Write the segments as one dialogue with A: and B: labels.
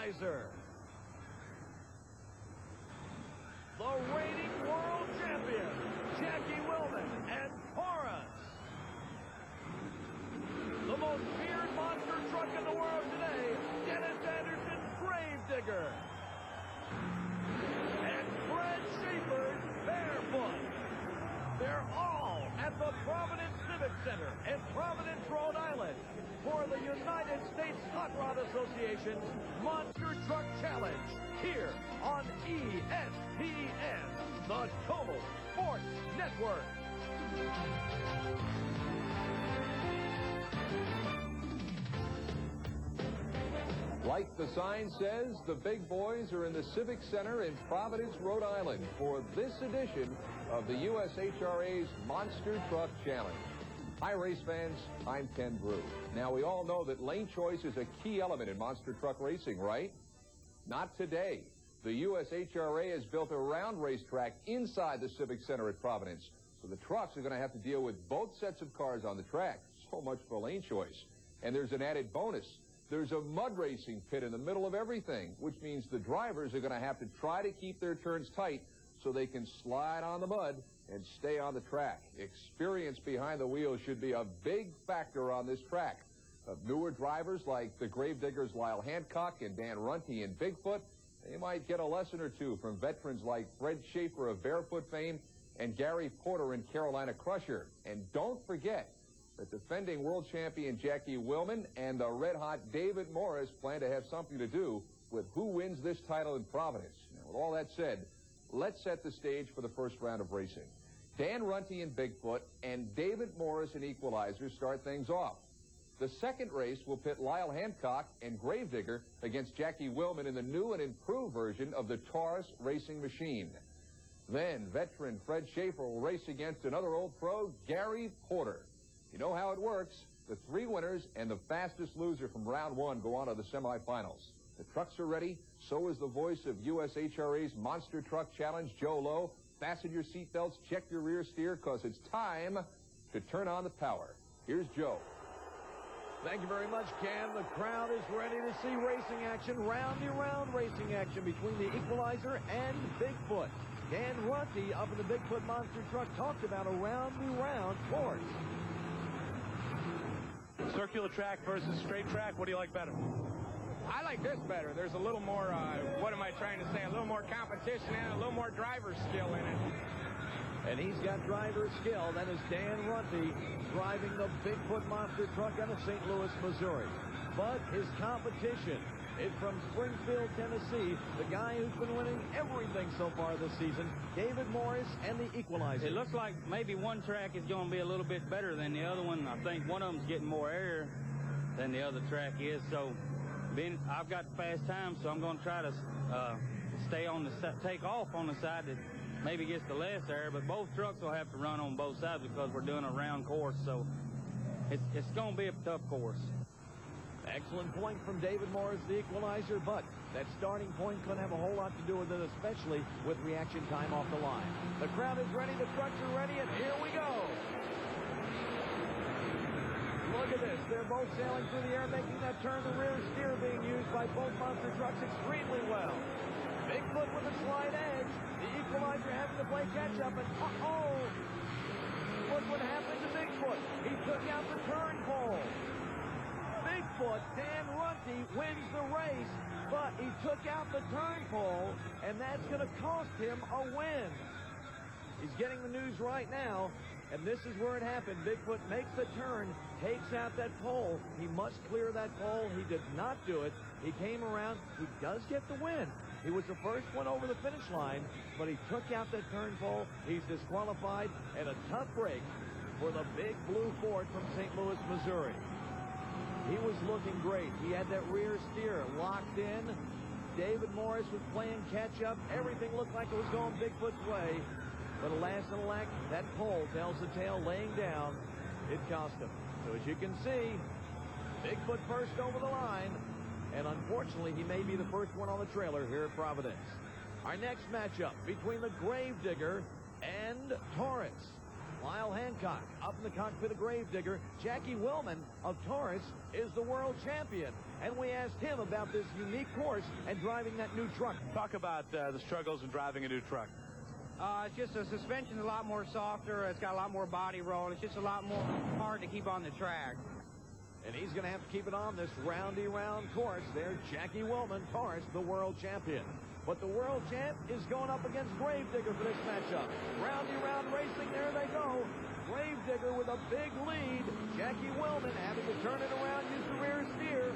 A: Equalizer. The reigning world champion, Jackie Willman and Taurus. The most feared monster truck in the world today, Dennis Anderson's Gravedigger. And Fred Schaefer's Barefoot. They're all at the Providence Civic Center in Providence, Rhode Island for the United States Hot Rod Association's Monster Truck Challenge here on ESPN, the Total Sports Network.
B: Like the sign says, the big boys are in the Civic Center in Providence, Rhode Island for this edition of the USHRA's Monster Truck Challenge. Hi, race fans. I'm Ken Brew. Now, we all know that lane choice is a key element in monster truck racing, right? Not today. The USHRA has built a round racetrack inside the Civic Center at Providence, so the trucks are going to have to deal with both sets of cars on the track. So much for lane choice. And there's an added bonus. There's a mud racing pit in the middle of everything, which means the drivers are going to have to try to keep their turns tight so they can slide on the mud and stay on the track. Experience behind the wheel should be a big factor on this track. Of newer drivers like the Gravediggers Lyle Hancock and Dan Runte in Bigfoot, they might get a lesson or two from veterans like Fred Schaefer of Barefoot fame and Gary Porter in Carolina Crusher. And don't forget that defending world champion Jackie Willman and the red-hot David Morris plan to have something to do with who wins this title in Providence. Now, with all that said, let's set the stage for the first round of racing. Dan Runte in Bigfoot and David Morris in Equalizer start things off. The second race will pit Lyle Hancock and Gravedigger against Jackie Willman in the new and improved version of the Taurus racing machine. Then veteran Fred Schaefer will race against another old pro, Gary Porter. You know how it works. The three winners and the fastest loser from round one go on to the semifinals. The trucks are ready. So is the voice of USHRA's Monster Truck Challenge, Joe Lowe. Fasten your seatbelts, check your rear steer, because it's time to turn on the power. Here's Joe.
A: Thank you very much, Cam. The crowd is ready to see racing action, round-y-round racing action between the Equalizer and Bigfoot. Dan Runte up in the Bigfoot Monster Truck talked about a round-y-round course.
C: Circular track versus straight track, what do you like better?
D: I like this better. There's a little more, what am I trying to say, a little more competition and a little more driver skill in it.
A: And he's got driver skill. That is Dan Runte driving the Bigfoot Monster Truck out of St. Louis, Missouri. But his competition is from Springfield, Tennessee, the guy who's been winning everything so far this season, David Morris and the Equalizer.
E: It looks like maybe one track is going to be a little bit better than the other one. I think one of them's getting more air than the other track is. So I've got fast time, so I'm going to try to stay on the take off on the side that maybe gets the less air. But both trucks will have to run on both sides because we're doing a round course. So it's going to be a tough course.
A: Excellent point from David Morris, the Equalizer, but that starting point couldn't have a whole lot to do with it, especially with reaction time off the line. The crowd is ready, the trucks are ready, and here we go. Look at this. They're both sailing through the air, making that turn. The rear steer being used by both monster trucks extremely well. Bigfoot with a slight edge. The Equalizer having to play catch-up, and uh-oh! Look what happened to Bigfoot. He took out the turn pole. Bigfoot, Dan Runte, wins the race, but he took out the turn pole, and that's going to cost him a win. He's getting the news right now, and this is where it happened. Bigfoot makes the turn, takes out that pole. He must clear that pole. He did not do it. He came around. He does get the win. He was the first one over the finish line, but he took out that turn pole. He's disqualified, and a tough break for the big blue Ford from St. Louis, Missouri. He was looking great. He had that rear steer locked in. David Morris was playing catch-up. Everything looked like it was going Bigfoot's way. But alas and alack, that pole tells the tale laying down. It cost him. So as you can see, Bigfoot first over the line. And unfortunately, he may be the first one on the trailer here at Providence. Our next matchup between the Gravedigger and Taurus. Lyle Hancock up in the cockpit of Gravedigger. Jackie Willman of Taurus is the world champion. And we asked him about this unique course and driving that new truck.
C: Talk about the struggles in driving a new truck.
F: It's just the suspension's a lot more softer. It's got a lot more body roll. It's just a lot more hard to keep on the track.
A: And he's going to have to keep it on this round course. There's Jackie Willman, Taurus, the world champion. But the world champ is going up against Gravedigger for this matchup. Round racing, there they go. Gravedigger with a big lead. Jackie Willman having to turn it around, use the rear steer.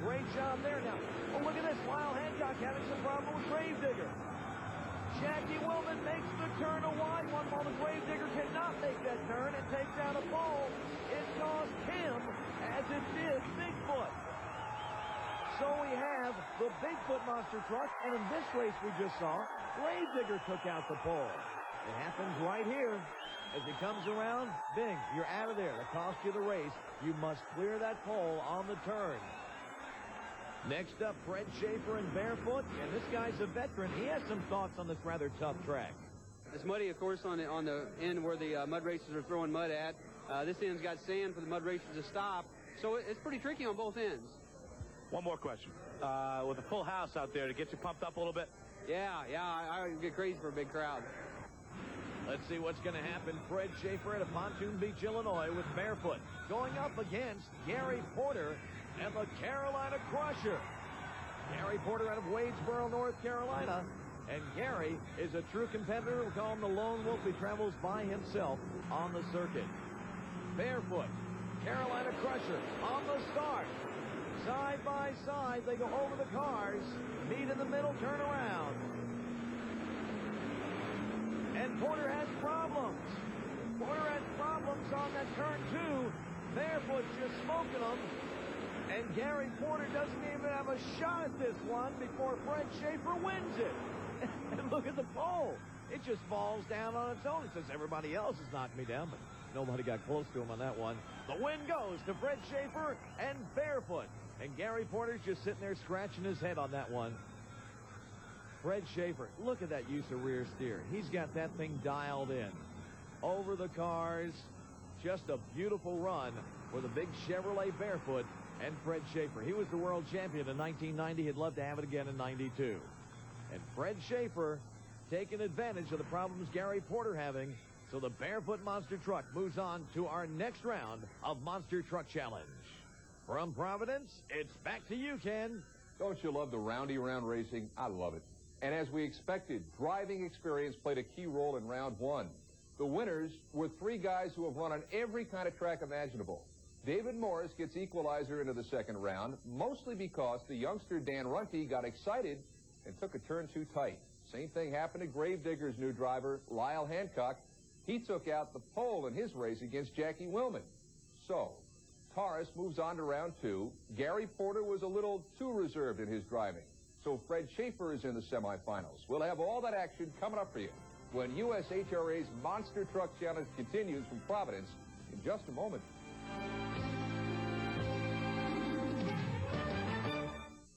A: Great job there. Now, oh, look at this. Lyle Hancock having some problem with Gravedigger. Jackie Willman makes the turn, a wide one, while the Gravedigger cannot make that turn and takes out a pole. It cost him, as it did Bigfoot. So we have the Bigfoot monster truck, and in this race we just saw, Gravedigger took out the pole. It happens right here. As he comes around, bing, you're out of there. That cost you the race. You must clear that pole on the turn. Next up, Fred Schaefer and Barefoot, and this guy's a veteran. He has some thoughts on this rather tough track.
G: It's muddy, of course, on the end where the mud racers are throwing mud at. This end's got sand for the mud racers to stop, so it's pretty tricky on both ends.
C: One more question. With a full house out there to get you pumped up a little bit?
G: Yeah, I get crazy for a big crowd.
A: Let's see what's going to happen. Fred Schaefer at Pontoon Beach, Illinois with Barefoot going up against Gary Porter and the Carolina Crusher. Gary Porter out of Wadesboro, North Carolina. And Gary is a true competitor. We call him the Lone Wolf. He travels by himself on the circuit. Barefoot, Carolina Crusher on the start. Side by side, they go over the cars, meet in the middle, turn around. And Porter has problems. Porter has problems on that turn two. Barefoot's just smoking them. And Gary Porter doesn't even have a shot at this one before Fred Schaefer wins it. And look at the pole. It just falls down on its own. It says everybody else has knocked me down, but nobody got close to him on that one. The win goes to Fred Schaefer and Barefoot. And Gary Porter's just sitting there scratching his head on that one. Fred Schaefer, look at that use of rear steer. He's got that thing dialed in. Over the cars. Just a beautiful run for the big Chevrolet Barefoot and Fred Schaefer. He was the world champion in 1990. He'd love to have it again in 92. And Fred Schaefer taking advantage of the problems Gary Porter having. So the Barefoot Monster Truck moves on to our next round of Monster Truck Challenge. From Providence, it's back to you, Ken.
B: Don't you love the round racing? I love it. And as we expected, driving experience played a key role in round one. The winners were three guys who have run on every kind of track imaginable. David Morris gets equalizer into the second round, mostly because the youngster Dan Runte got excited and took a turn too tight. Same thing happened to Gravedigger's new driver, Lyle Hancock. He took out the pole in his race against Jackie Willman. So, Taurus moves on to round two. Gary Porter was a little too reserved in his driving. So Fred Schaefer is in the semifinals. We'll have all that action coming up for you when USHRA's Monster Truck Challenge continues from Providence in just a moment.